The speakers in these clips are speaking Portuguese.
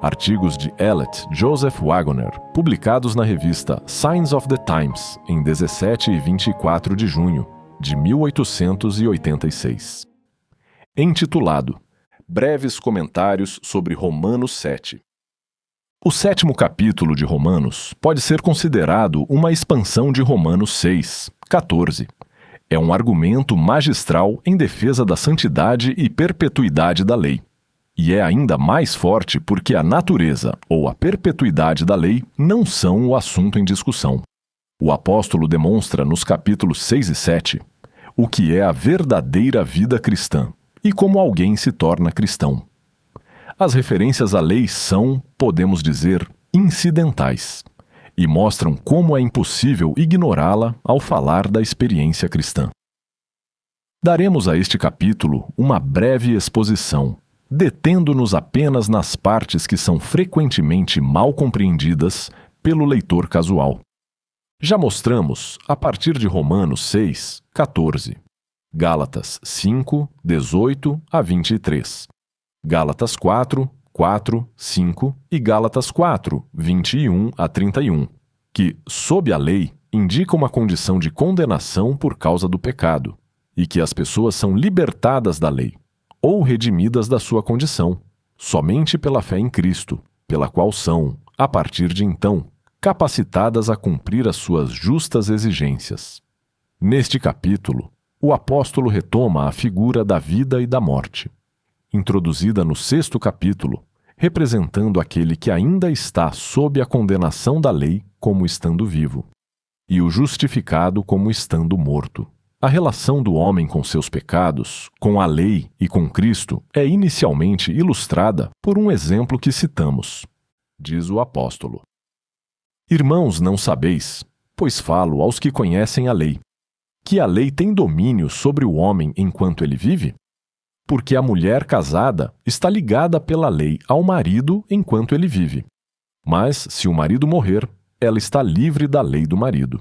Artigos de Elliot Joseph Waggoner, publicados na revista Signs of the Times, em 17 e 24 de junho de 1886. Intitulado Breves Comentários sobre Romanos 7. O 7º capítulo de Romanos pode ser considerado uma expansão de Romanos 6, 14. É um argumento magistral em defesa da santidade e perpetuidade da lei. E é ainda mais forte porque a natureza ou a perpetuidade da lei não são o assunto em discussão. O apóstolo demonstra nos capítulos 6 e 7 o que é a verdadeira vida cristã e como alguém se torna cristão. As referências à lei são, podemos dizer, incidentais e mostram como é impossível ignorá-la ao falar da experiência cristã. Daremos a este capítulo uma breve exposição, detendo-nos apenas nas partes que são frequentemente mal compreendidas pelo leitor casual. Já mostramos, a partir de Romanos 6, 14, Gálatas 5, 18 a 23, Gálatas 4, 4, 5 e Gálatas 4, 21 a 31, que, sob a lei, indicam uma condição de condenação por causa do pecado, e que as pessoas são libertadas da lei, ou redimidas da sua condição, somente pela fé em Cristo, pela qual são, a partir de então, capacitadas a cumprir as suas justas exigências. Neste capítulo, o apóstolo retoma a figura da vida e da morte, introduzida no 6º capítulo, representando aquele que ainda está sob a condenação da lei como estando vivo, e o justificado como estando morto. A relação do homem com seus pecados, com a lei e com Cristo é inicialmente ilustrada por um exemplo que citamos. Diz o apóstolo: Irmãos, não sabeis, pois falo aos que conhecem a lei, que a lei tem domínio sobre o homem enquanto ele vive? Porque a mulher casada está ligada pela lei ao marido enquanto ele vive. Mas, se o marido morrer, ela está livre da lei do marido.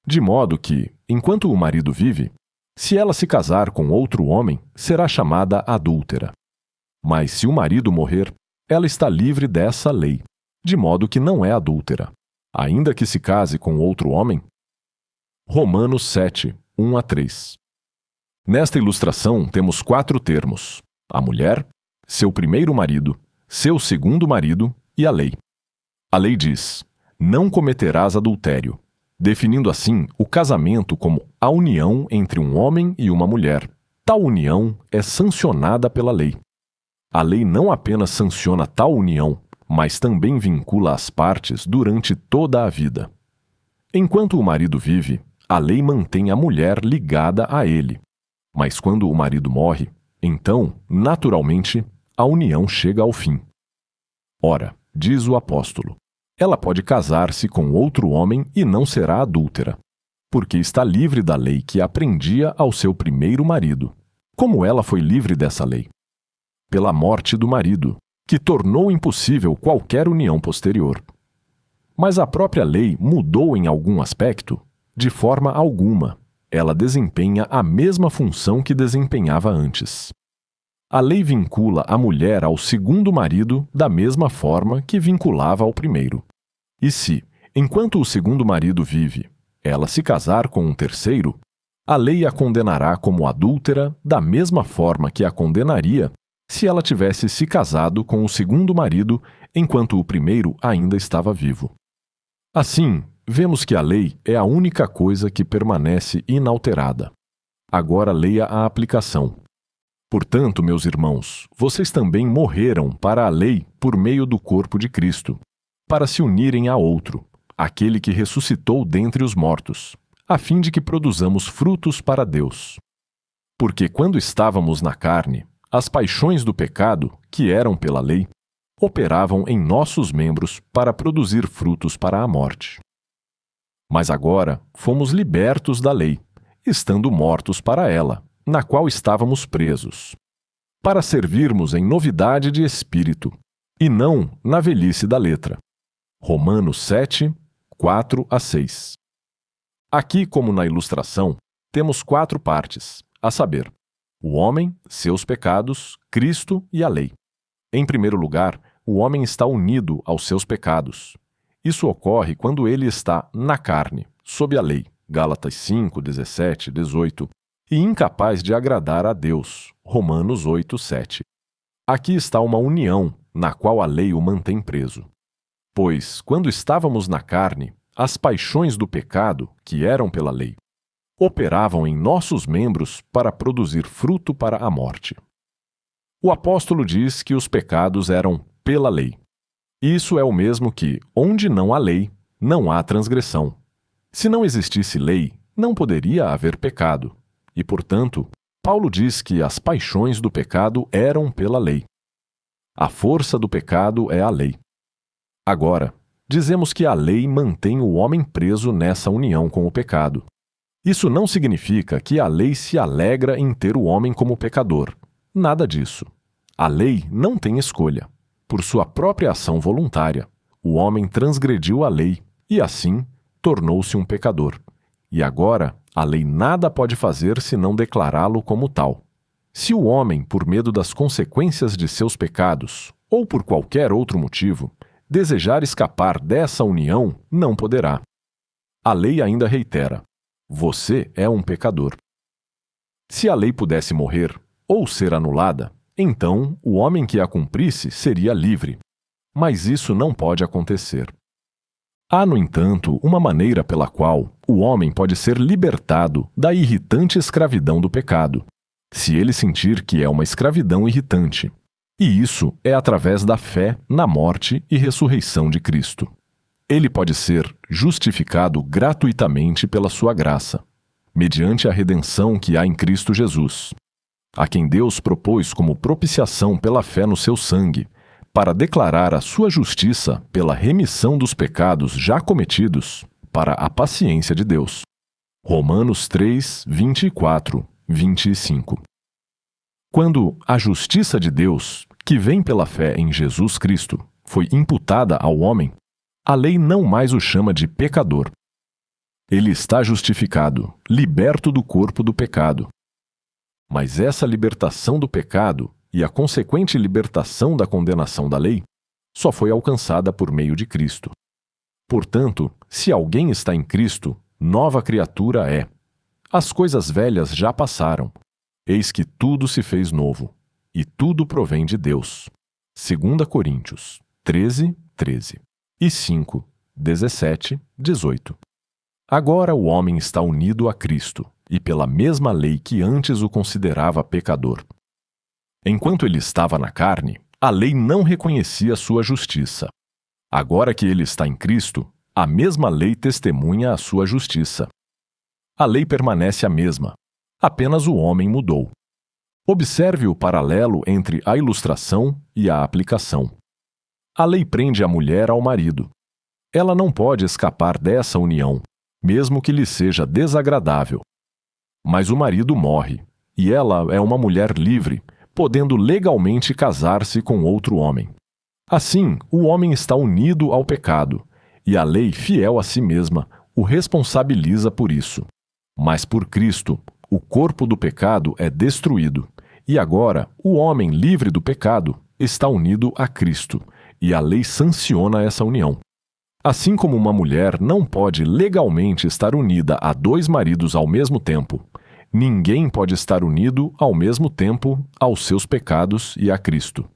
De modo que, enquanto o marido vive, se ela se casar com outro homem, será chamada adúltera. Mas se o marido morrer, ela está livre dessa lei, de modo que não é adúltera, ainda que se case com outro homem. Romanos 7, 1 a 3. Nesta ilustração temos 4 termos: a mulher, seu primeiro marido, seu segundo marido e a lei. A lei diz: não cometerás adultério, definindo assim o casamento como a união entre um homem e uma mulher. Tal união é sancionada pela lei. A lei não apenas sanciona tal união, mas também vincula as partes durante toda a vida. Enquanto o marido vive, a lei mantém a mulher ligada a ele. Mas quando o marido morre, então, naturalmente, a união chega ao fim. Ora, diz o apóstolo, ela pode casar-se com outro homem e não será adúltera, porque está livre da lei que a prendia ao seu primeiro marido. Como ela foi livre dessa lei? Pela morte do marido, que tornou impossível qualquer união posterior. Mas a própria lei mudou em algum aspecto? De forma alguma. Ela desempenha a mesma função que desempenhava antes. A lei vincula a mulher ao segundo marido da mesma forma que vinculava ao primeiro. E se, enquanto o segundo marido vive, ela se casar com um terceiro, a lei a condenará como adúltera da mesma forma que a condenaria se ela tivesse se casado com o segundo marido enquanto o primeiro ainda estava vivo. Assim, vemos que a lei é a única coisa que permanece inalterada. Agora leia a aplicação. Portanto, meus irmãos, vocês também morreram para a lei por meio do corpo de Cristo, para se unirem a outro, aquele que ressuscitou dentre os mortos, a fim de que produzamos frutos para Deus. Porque quando estávamos na carne, as paixões do pecado, que eram pela lei, operavam em nossos membros para produzir frutos para a morte. Mas agora fomos libertos da lei, estando mortos para ela, na qual estávamos presos, para servirmos em novidade de espírito, e não na velhice da letra. Romanos 7, 4 a 6. Aqui, como na ilustração, temos 4 partes, a saber, o homem, seus pecados, Cristo e a lei. Em primeiro lugar, o homem está unido aos seus pecados. Isso ocorre quando ele está na carne, sob a lei, Gálatas 5, 17, 18, e incapaz de agradar a Deus, Romanos 8, 7. Aqui está uma união na qual a lei o mantém preso. Pois, quando estávamos na carne, as paixões do pecado, que eram pela lei, operavam em nossos membros para produzir fruto para a morte. O apóstolo diz que os pecados eram pela lei. Isso é o mesmo que, onde não há lei, não há transgressão. Se não existisse lei, não poderia haver pecado. E, portanto, Paulo diz que as paixões do pecado eram pela lei. A força do pecado é a lei. Agora, dizemos que a lei mantém o homem preso nessa união com o pecado. Isso não significa que a lei se alegra em ter o homem como pecador. Nada disso. A lei não tem escolha. Por sua própria ação voluntária, o homem transgrediu a lei e, assim, tornou-se um pecador. E agora, a lei nada pode fazer senão declará-lo como tal. Se o homem, por medo das consequências de seus pecados, ou por qualquer outro motivo, desejar escapar dessa união, não poderá. A lei ainda reitera: você é um pecador. Se a lei pudesse morrer ou ser anulada, então o homem que a cumprisse seria livre. Mas isso não pode acontecer. Há, no entanto, uma maneira pela qual o homem pode ser libertado da irritante escravidão do pecado, se ele sentir que é uma escravidão irritante. E isso é através da fé na morte e ressurreição de Cristo. Ele pode ser justificado gratuitamente pela sua graça, mediante a redenção que há em Cristo Jesus, a quem Deus propôs como propiciação pela fé no seu sangue, para declarar a sua justiça pela remissão dos pecados já cometidos, para a paciência de Deus. Romanos 3, 24, 25. Quando a justiça de Deus, que vem pela fé em Jesus Cristo, foi imputada ao homem, a lei não mais o chama de pecador. Ele está justificado, liberto do corpo do pecado. Mas essa libertação do pecado e a consequente libertação da condenação da lei só foi alcançada por meio de Cristo. Portanto, se alguém está em Cristo, nova criatura é. As coisas velhas já passaram. Eis que tudo se fez novo, e tudo provém de Deus. 2 Coríntios 13, 13 e 5, 17, 18. Agora o homem está unido a Cristo, e pela mesma lei que antes o considerava pecador. Enquanto ele estava na carne, a lei não reconhecia sua justiça. Agora que ele está em Cristo, a mesma lei testemunha a sua justiça. A lei permanece a mesma, apenas o homem mudou. Observe o paralelo entre a ilustração e a aplicação. A lei prende a mulher ao marido. Ela não pode escapar dessa união, mesmo que lhe seja desagradável. Mas o marido morre, e ela é uma mulher livre, podendo legalmente casar-se com outro homem. Assim, o homem está unido ao pecado, e a lei, fiel a si mesma, o responsabiliza por isso. Mas por Cristo, o corpo do pecado é destruído, e agora o homem livre do pecado está unido a Cristo, e a lei sanciona essa união. Assim como uma mulher não pode legalmente estar unida a dois maridos ao mesmo tempo, ninguém pode estar unido ao mesmo tempo aos seus pecados e a Cristo.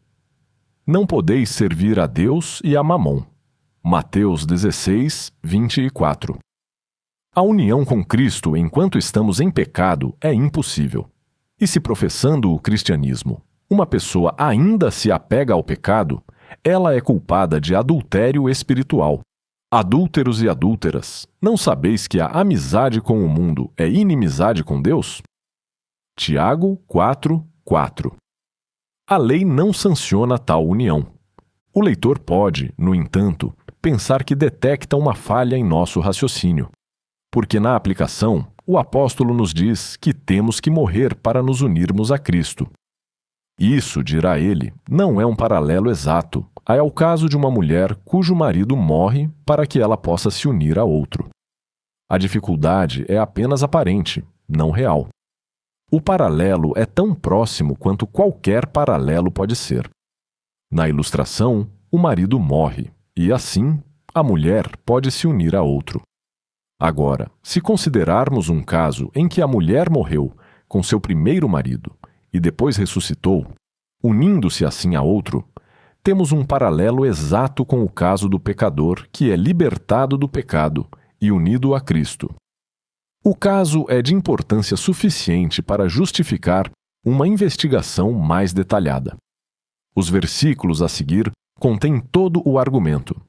Não podeis servir a Deus e a Mamon. Mateus 16, 24. A união com Cristo enquanto estamos em pecado é impossível. E se professando o cristianismo, uma pessoa ainda se apega ao pecado, ela é culpada de adultério espiritual. Adúlteros e adúlteras, não sabeis que a amizade com o mundo é inimizade com Deus? Tiago 4, 4. A lei não sanciona tal união. O leitor pode, no entanto, pensar que detecta uma falha em nosso raciocínio, porque na aplicação, o apóstolo nos diz que temos que morrer para nos unirmos a Cristo. Isso, dirá ele, não é um paralelo exato ao caso de uma mulher cujo marido morre para que ela possa se unir a outro. A dificuldade é apenas aparente, não real. O paralelo é tão próximo quanto qualquer paralelo pode ser. Na ilustração, o marido morre e, assim, a mulher pode se unir a outro. Agora, se considerarmos um caso em que a mulher morreu com seu primeiro marido e depois ressuscitou, unindo-se assim a outro, temos um paralelo exato com o caso do pecador que é libertado do pecado e unido a Cristo. O caso é de importância suficiente para justificar uma investigação mais detalhada. Os versículos a seguir contêm todo o argumento.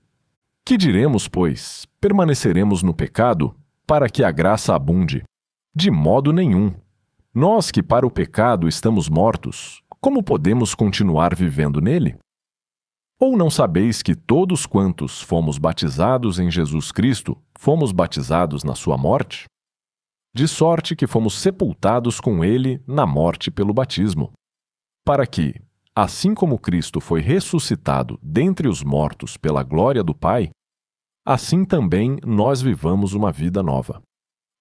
Que diremos, pois? Permaneceremos no pecado para que a graça abunde? De modo nenhum. Nós que para o pecado estamos mortos, como podemos continuar vivendo nele? Ou não sabeis que todos quantos fomos batizados em Jesus Cristo, fomos batizados na sua morte? De sorte que fomos sepultados com ele na morte pelo batismo, para que, assim como Cristo foi ressuscitado dentre os mortos pela glória do Pai, assim também nós vivamos uma vida nova.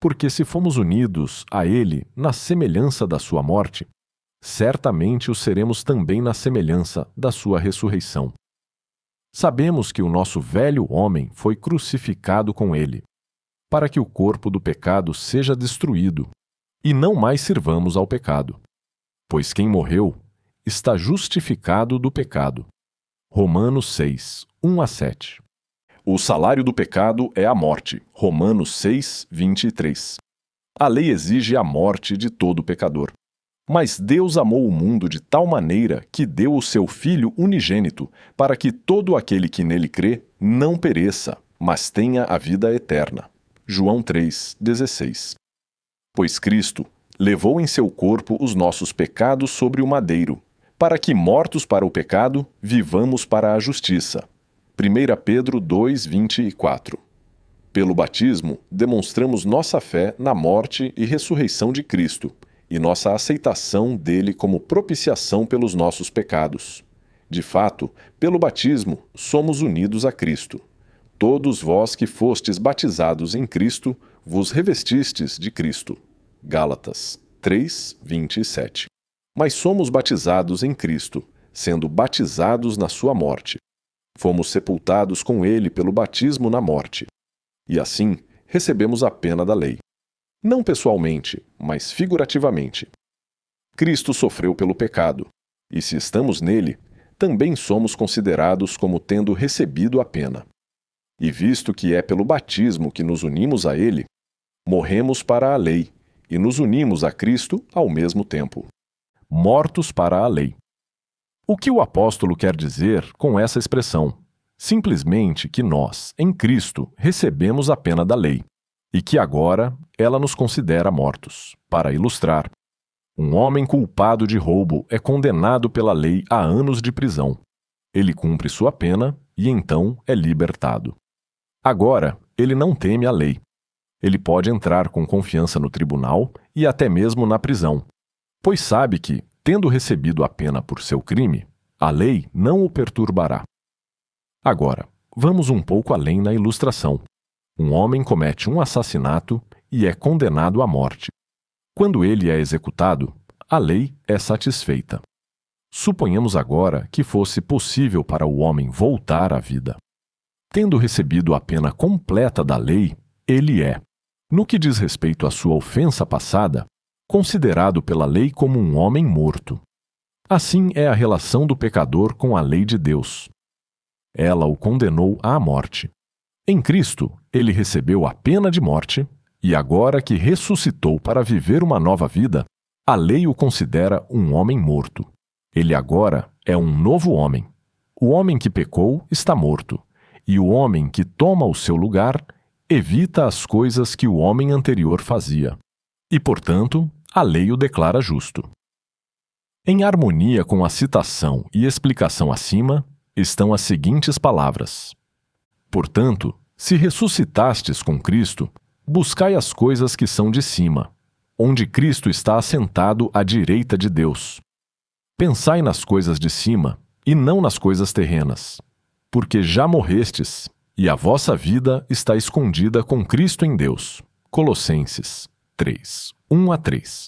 Porque se fomos unidos a ele na semelhança da sua morte, certamente o seremos também na semelhança da sua ressurreição. Sabemos que o nosso velho homem foi crucificado com ele, para que o corpo do pecado seja destruído, e não mais sirvamos ao pecado. Pois quem morreu está justificado do pecado. Romanos 6, 1-7. O salário do pecado é a morte. Romanos 6, 23. A lei exige a morte de todo pecador. Mas Deus amou o mundo de tal maneira que deu o seu Filho unigênito, para que todo aquele que nele crê não pereça, mas tenha a vida eterna. João 3,16. Pois Cristo levou em seu corpo os nossos pecados sobre o madeiro, para que, mortos para o pecado, vivamos para a justiça. 1 Pedro 2,24. Pelo batismo, demonstramos nossa fé na morte e ressurreição de Cristo, e nossa aceitação dele como propiciação pelos nossos pecados. De fato, pelo batismo, somos unidos a Cristo. Todos vós que fostes batizados em Cristo, vos revestistes de Cristo. Gálatas 3:27. Mas somos batizados em Cristo, sendo batizados na sua morte. Fomos sepultados com ele pelo batismo na morte. E assim, recebemos a pena da lei. Não pessoalmente, mas figurativamente. Cristo sofreu pelo pecado, e se estamos nele, também somos considerados como tendo recebido a pena. E visto que é pelo batismo que nos unimos a ele, morremos para a lei e nos unimos a Cristo ao mesmo tempo. Mortos para a lei. O que o apóstolo quer dizer com essa expressão? Simplesmente que nós, em Cristo, recebemos a pena da lei, e que agora ela nos considera mortos. Para ilustrar, um homem culpado de roubo é condenado pela lei a anos de prisão. Ele cumpre sua pena e então é libertado. Agora, ele não teme a lei. Ele pode entrar com confiança no tribunal e até mesmo na prisão, pois sabe que, tendo recebido a pena por seu crime, a lei não o perturbará. Agora, vamos um pouco além na ilustração. Um homem comete um assassinato e é condenado à morte. Quando ele é executado, a lei é satisfeita. Suponhamos agora que fosse possível para o homem voltar à vida. Tendo recebido a pena completa da lei, ele é, no que diz respeito à sua ofensa passada, considerado pela lei como um homem morto. Assim é a relação do pecador com a lei de Deus. Ela o condenou à morte. Em Cristo, ele recebeu a pena de morte, e agora que ressuscitou para viver uma nova vida, a lei o considera um homem morto. Ele agora é um novo homem. O homem que pecou está morto, e o homem que toma o seu lugar evita as coisas que o homem anterior fazia. E, portanto, a lei o declara justo. Em harmonia com a citação e explicação acima, estão as seguintes palavras: Portanto, se ressuscitastes com Cristo, buscai as coisas que são de cima, onde Cristo está assentado à direita de Deus. Pensai nas coisas de cima, e não nas coisas terrenas, porque já morrestes, e a vossa vida está escondida com Cristo em Deus. Colossenses 3, 1-3.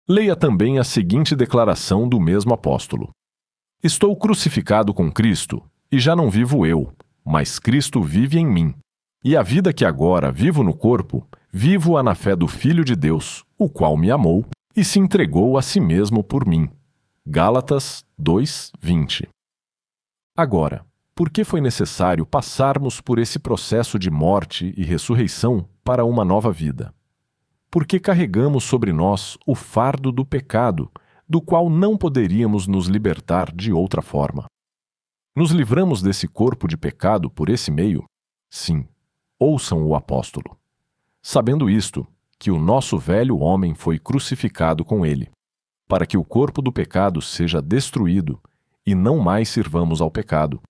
Leia também a seguinte declaração do mesmo apóstolo: Estou crucificado com Cristo, E já não vivo eu, mas Cristo vive em mim. E a vida que agora vivo no corpo, vivo-a na fé do Filho de Deus, o qual me amou e se entregou a si mesmo por mim. Gálatas 2:20. Agora, por que foi necessário passarmos por esse processo de morte e ressurreição para uma nova vida? Porque carregamos sobre nós o fardo do pecado, do qual não poderíamos nos libertar de outra forma. Nos livramos desse corpo de pecado por esse meio? Sim. Ouçam o apóstolo. Sabendo isto, que o nosso velho homem foi crucificado com ele, para que o corpo do pecado seja destruído e não mais sirvamos ao pecado,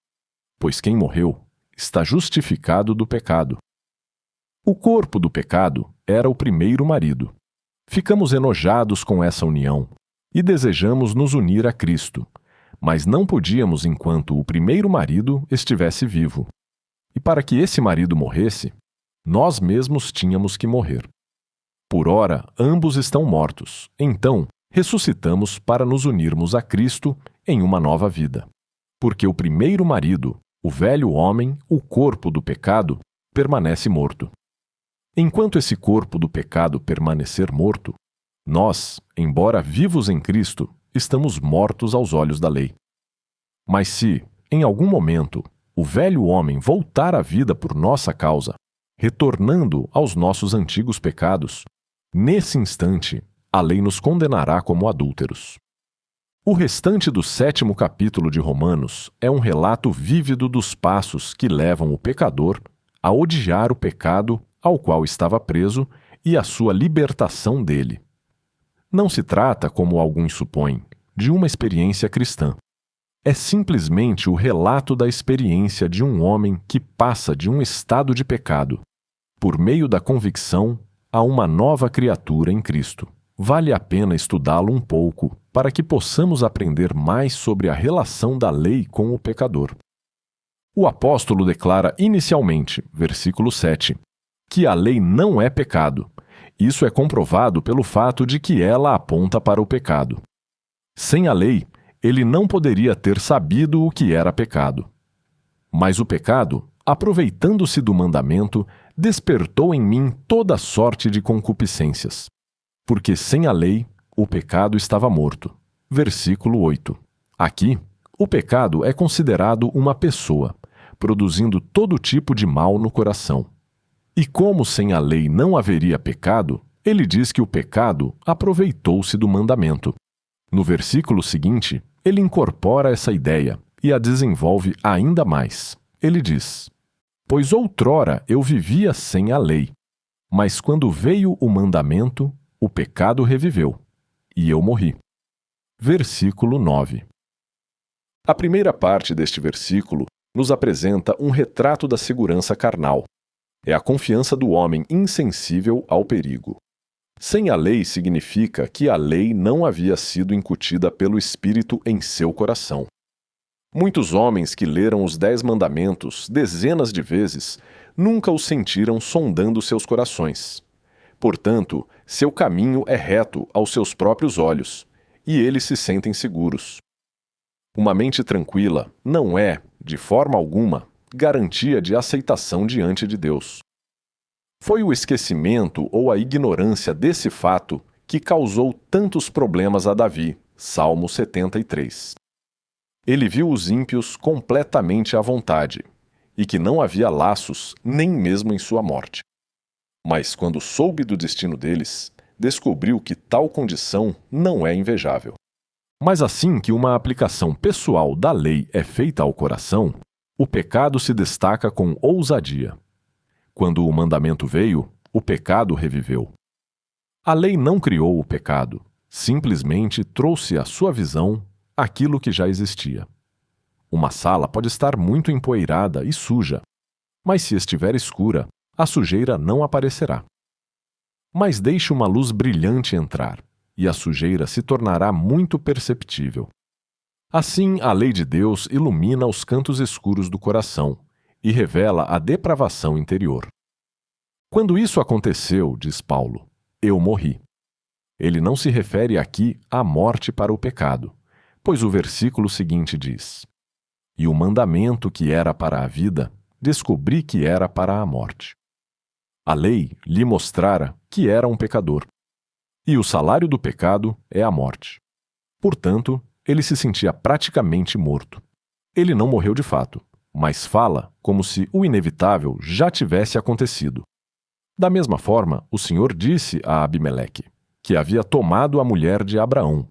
pois quem morreu está justificado do pecado. O corpo do pecado era o primeiro marido. Ficamos enojados com essa união e desejamos nos unir a Cristo, mas não podíamos enquanto o primeiro marido estivesse vivo. E para que esse marido morresse, nós mesmos tínhamos que morrer. Por ora, ambos estão mortos, então ressuscitamos para nos unirmos a Cristo em uma nova vida. Porque o primeiro marido, o velho homem, o corpo do pecado, permanece morto. Enquanto esse corpo do pecado permanecer morto, nós, embora vivos em Cristo, estamos mortos aos olhos da lei. Mas se, em algum momento, o velho homem voltar à vida por nossa causa, retornando aos nossos antigos pecados, nesse instante, a lei nos condenará como adúlteros. O restante do 7º capítulo de Romanos é um relato vívido dos passos que levam o pecador a odiar o pecado ao qual estava preso e a sua libertação dele. Não se trata, como alguns supõem, de uma experiência cristã. É simplesmente o relato da experiência de um homem que passa de um estado de pecado, por meio da convicção, a uma nova criatura em Cristo. Vale a pena estudá-lo um pouco para que possamos aprender mais sobre a relação da lei com o pecador. O apóstolo declara inicialmente, versículo 7, que a lei não é pecado. Isso é comprovado pelo fato de que ela aponta para o pecado. Sem a lei, ele não poderia ter sabido o que era pecado. Mas o pecado, aproveitando-se do mandamento, despertou em mim toda sorte de concupiscências. Porque sem a lei, o pecado estava morto. Versículo 8. Aqui, o pecado é considerado uma pessoa, produzindo todo tipo de mal no coração. E como sem a lei não haveria pecado, ele diz que o pecado aproveitou-se do mandamento. No versículo seguinte, ele incorpora essa ideia e a desenvolve ainda mais. Ele diz: Pois outrora eu vivia sem a lei, mas quando veio o mandamento, o pecado reviveu, e eu morri. Versículo 9. A primeira parte deste versículo nos apresenta um retrato da segurança carnal. É a confiança do homem insensível ao perigo. Sem a lei significa que a lei não havia sido incutida pelo Espírito em seu coração. Muitos homens que leram os 10 mandamentos dezenas de vezes nunca os sentiram sondando seus corações. Portanto, seu caminho é reto aos seus próprios olhos, e eles se sentem seguros. Uma mente tranquila não é, de forma alguma, garantia de aceitação diante de Deus. Foi o esquecimento ou a ignorância desse fato que causou tantos problemas a Davi, Salmo 73. Ele viu os ímpios completamente à vontade, e que não havia laços nem mesmo em sua morte. Mas quando soube do destino deles, descobriu que tal condição não é invejável. Mas assim que uma aplicação pessoal da lei é feita ao coração, o pecado se destaca com ousadia. Quando o mandamento veio, o pecado reviveu. A lei não criou o pecado, simplesmente trouxe à sua visão aquilo que já existia. Uma sala pode estar muito empoeirada e suja, mas se estiver escura, a sujeira não aparecerá. Mas deixe uma luz brilhante entrar, e a sujeira se tornará muito perceptível. Assim, a lei de Deus ilumina os cantos escuros do coração e revela a depravação interior. Quando isso aconteceu, diz Paulo, eu morri. Ele não se refere aqui à morte para o pecado, pois o versículo seguinte diz: e o mandamento que era para a vida, descobri que era para a morte. A lei lhe mostrara que era um pecador, e o salário do pecado é a morte. Portanto, ele se sentia praticamente morto. Ele não morreu de fato, mas fala como se o inevitável já tivesse acontecido. Da mesma forma, o Senhor disse a Abimeleque, que havia tomado a mulher de Abraão: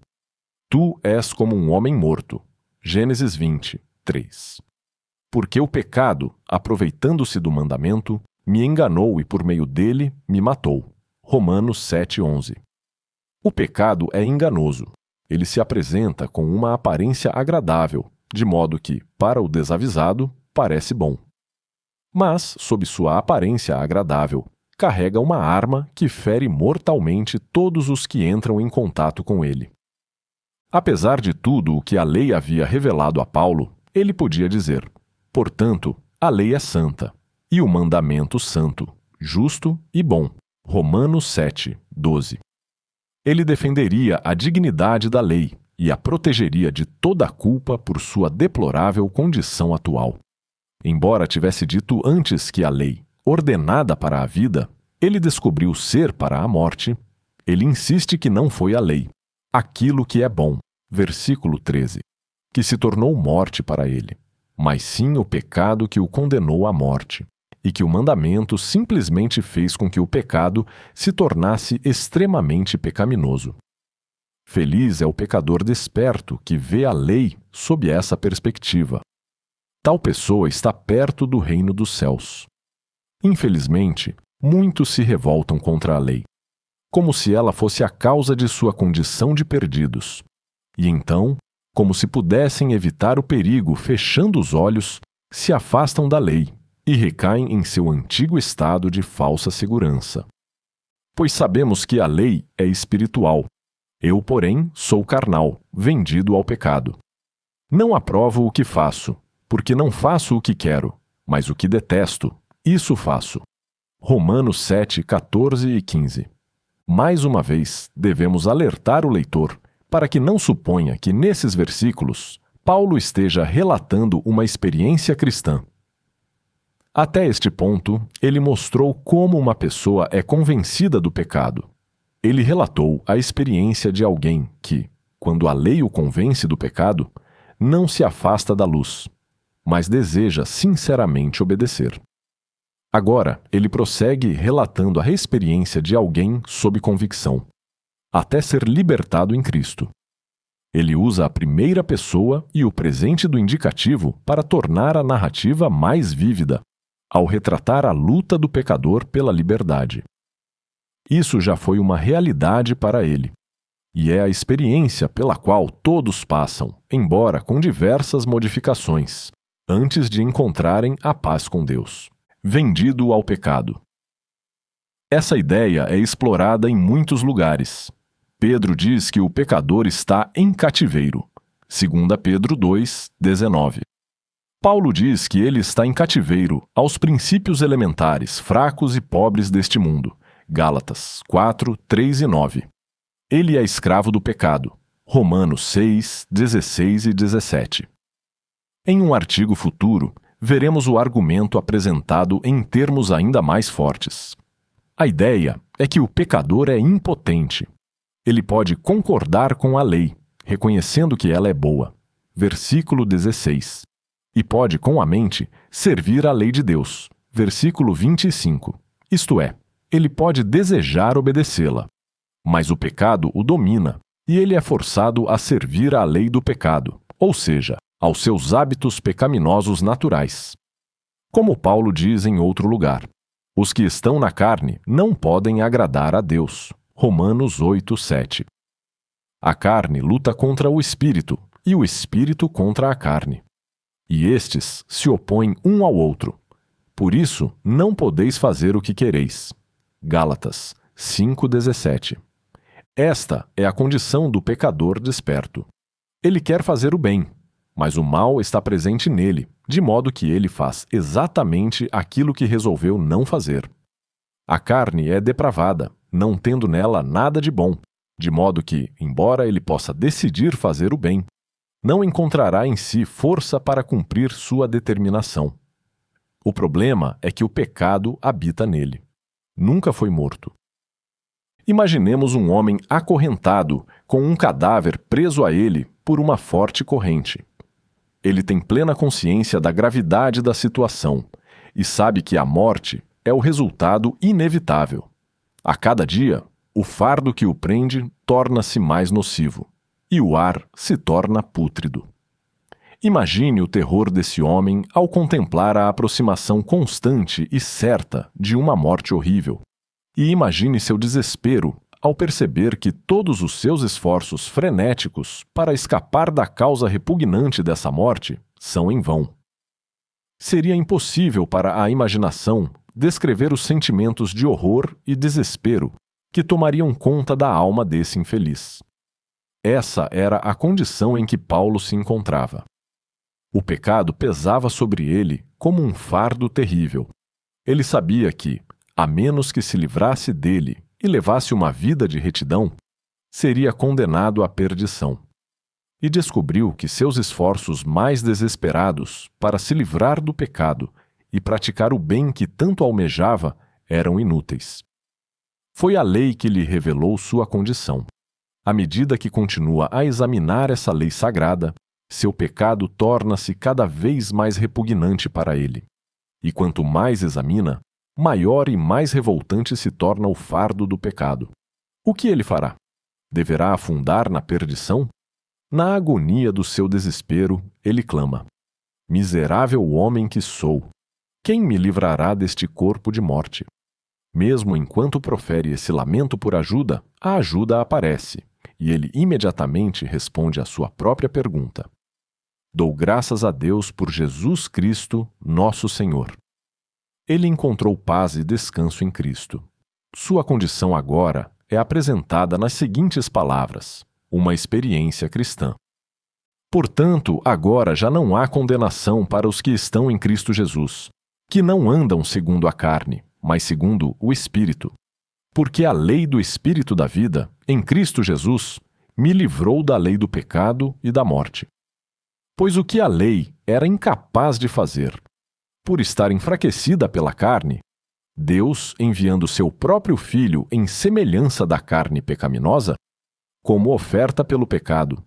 Tu és como um homem morto. Gênesis 20, 3. Porque o pecado, aproveitando-se do mandamento, me enganou e por meio dele me matou. Romanos 7, 11. O pecado é enganoso. Ele se apresenta com uma aparência agradável, de modo que, para o desavisado, parece bom. Mas, sob sua aparência agradável, carrega uma arma que fere mortalmente todos os que entram em contato com ele. Apesar de tudo o que a lei havia revelado a Paulo, ele podia dizer: portanto, a lei é santa, e o mandamento santo, justo e bom. Romanos 7, 12. Ele defenderia a dignidade da lei e a protegeria de toda a culpa por sua deplorável condição atual. Embora tivesse dito antes que a lei, ordenada para a vida, ele descobriu ser para a morte, ele insiste que não foi a lei, aquilo que é bom, versículo 13, que se tornou morte para ele, mas sim o pecado que o condenou à morte, e que o mandamento simplesmente fez com que o pecado se tornasse extremamente pecaminoso. Feliz é o pecador desperto que vê a lei sob essa perspectiva. Tal pessoa está perto do reino dos céus. Infelizmente, muitos se revoltam contra a lei, como se ela fosse a causa de sua condição de perdidos. E então, como se pudessem evitar o perigo fechando os olhos, se afastam da lei e recaem em seu antigo estado de falsa segurança. Pois sabemos que a lei é espiritual. Eu, porém, sou carnal, vendido ao pecado. Não aprovo o que faço, porque não faço o que quero, mas o que detesto, isso faço. Romanos 7, 14 e 15. Mais uma vez, devemos alertar o leitor para que não suponha que nesses versículos Paulo esteja relatando uma experiência cristã. Até este ponto, ele mostrou como uma pessoa é convencida do pecado. Ele relatou a experiência de alguém que, quando a lei o convence do pecado, não se afasta da luz, mas deseja sinceramente obedecer. Agora, ele prossegue relatando a experiência de alguém sob convicção, até ser libertado em Cristo. Ele usa a primeira pessoa e o presente do indicativo para tornar a narrativa mais vívida, ao retratar a luta do pecador pela liberdade. Isso já foi uma realidade para ele, e é a experiência pela qual todos passam, embora com diversas modificações, antes de encontrarem a paz com Deus. Vendido ao pecado. Essa ideia é explorada em muitos lugares. Pedro diz que o pecador está em cativeiro. 2 Pedro 2, 19. Paulo diz que ele está em cativeiro aos princípios elementares, fracos e pobres deste mundo. Gálatas 4, 3 e 9. Ele é escravo do pecado. Romanos 6, 16 e 17. Em um artigo futuro, veremos o argumento apresentado em termos ainda mais fortes. A ideia é que o pecador é impotente. Ele pode concordar com a lei, reconhecendo que ela é boa. Versículo 16. E pode, com a mente, servir à lei de Deus. Versículo 25. Isto é, ele pode desejar obedecê-la. Mas o pecado o domina, e ele é forçado a servir à lei do pecado, ou seja, aos seus hábitos pecaminosos naturais. Como Paulo diz em outro lugar, os que estão na carne não podem agradar a Deus. Romanos 8, 7. A carne luta contra o espírito, e o espírito contra a carne. E estes se opõem um ao outro. Por isso, não podeis fazer o que quereis. Gálatas 5:17. Esta é a condição do pecador desperto. Ele quer fazer o bem, mas o mal está presente nele, de modo que ele faz exatamente aquilo que resolveu não fazer. A carne é depravada, não tendo nela nada de bom, de modo que, embora ele possa decidir fazer o bem, não encontrará em si força para cumprir sua determinação. O problema é que o pecado habita nele. Nunca foi morto. Imaginemos um homem acorrentado, com um cadáver preso a ele por uma forte corrente. Ele tem plena consciência da gravidade da situação e sabe que a morte é o resultado inevitável. A cada dia, o fardo que o prende torna-se mais nocivo e o ar se torna pútrido. Imagine o terror desse homem ao contemplar a aproximação constante e certa de uma morte horrível. E imagine seu desespero ao perceber que todos os seus esforços frenéticos para escapar da causa repugnante dessa morte são em vão. Seria impossível para a imaginação descrever os sentimentos de horror e desespero que tomariam conta da alma desse infeliz. Essa era a condição em que Paulo se encontrava. O pecado pesava sobre ele como um fardo terrível. Ele sabia que, a menos que se livrasse dele e levasse uma vida de retidão, seria condenado à perdição. E descobriu que seus esforços mais desesperados para se livrar do pecado e praticar o bem que tanto almejava eram inúteis. Foi a lei que lhe revelou sua condição. À medida que continua a examinar essa lei sagrada, seu pecado torna-se cada vez mais repugnante para ele. E quanto mais examina, maior e mais revoltante se torna o fardo do pecado. O que ele fará? Deverá afundar na perdição? Na agonia do seu desespero, ele clama: Miserável homem que sou! Quem me livrará deste corpo de morte? Mesmo enquanto profere esse lamento por ajuda, a ajuda aparece, e ele imediatamente responde à sua própria pergunta. Dou graças a Deus por Jesus Cristo, nosso Senhor. Ele encontrou paz e descanso em Cristo. Sua condição agora é apresentada nas seguintes palavras: uma experiência cristã. Portanto, agora já não há condenação para os que estão em Cristo Jesus, que não andam segundo a carne, mas segundo o Espírito. Porque a lei do Espírito da vida, em Cristo Jesus, me livrou da lei do pecado e da morte. Pois o que a lei era incapaz de fazer, por estar enfraquecida pela carne, Deus, enviando seu próprio Filho em semelhança da carne pecaminosa, como oferta pelo pecado,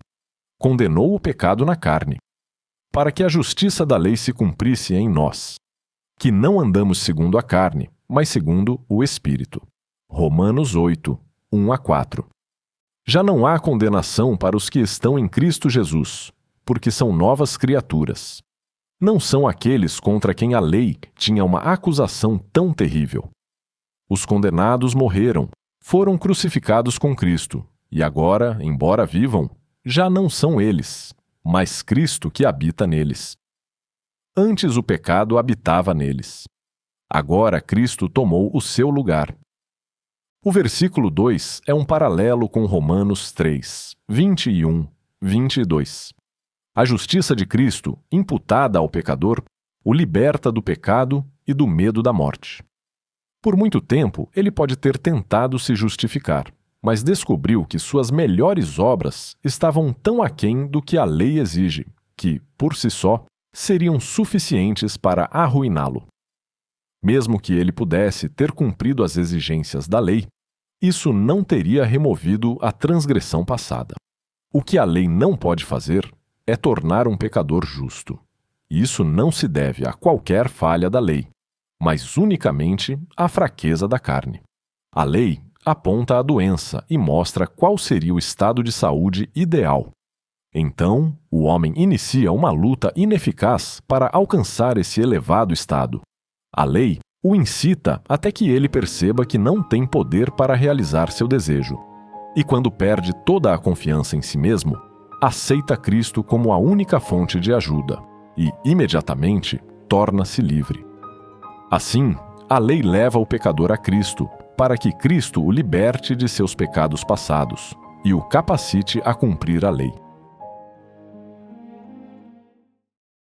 condenou o pecado na carne, para que a justiça da lei se cumprisse em nós, que não andamos segundo a carne, mas segundo o Espírito. Romanos 8, 1-4. Já não há condenação para os que estão em Cristo Jesus, porque são novas criaturas. Não são aqueles contra quem a lei tinha uma acusação tão terrível. Os condenados morreram, foram crucificados com Cristo, e agora, embora vivam, já não são eles, mas Cristo que habita neles. Antes o pecado habitava neles. Agora Cristo tomou o seu lugar. O versículo 2 é um paralelo com Romanos 3, 21, 22. A justiça de Cristo, imputada ao pecador, o liberta do pecado e do medo da morte. Por muito tempo, ele pode ter tentado se justificar, mas descobriu que suas melhores obras estavam tão aquém do que a lei exige, que, por si só, seriam suficientes para arruiná-lo. Mesmo que ele pudesse ter cumprido as exigências da lei, isso não teria removido a transgressão passada. O que a lei não pode fazer é tornar um pecador justo. Isso não se deve a qualquer falha da lei, mas unicamente à fraqueza da carne. A lei aponta a doença e mostra qual seria o estado de saúde ideal. Então, o homem inicia uma luta ineficaz para alcançar esse elevado estado. A lei o incita até que ele perceba que não tem poder para realizar seu desejo. E quando perde toda a confiança em si mesmo, aceita Cristo como a única fonte de ajuda e, imediatamente, torna-se livre. Assim, a lei leva o pecador a Cristo, para que Cristo o liberte de seus pecados passados e o capacite a cumprir a lei.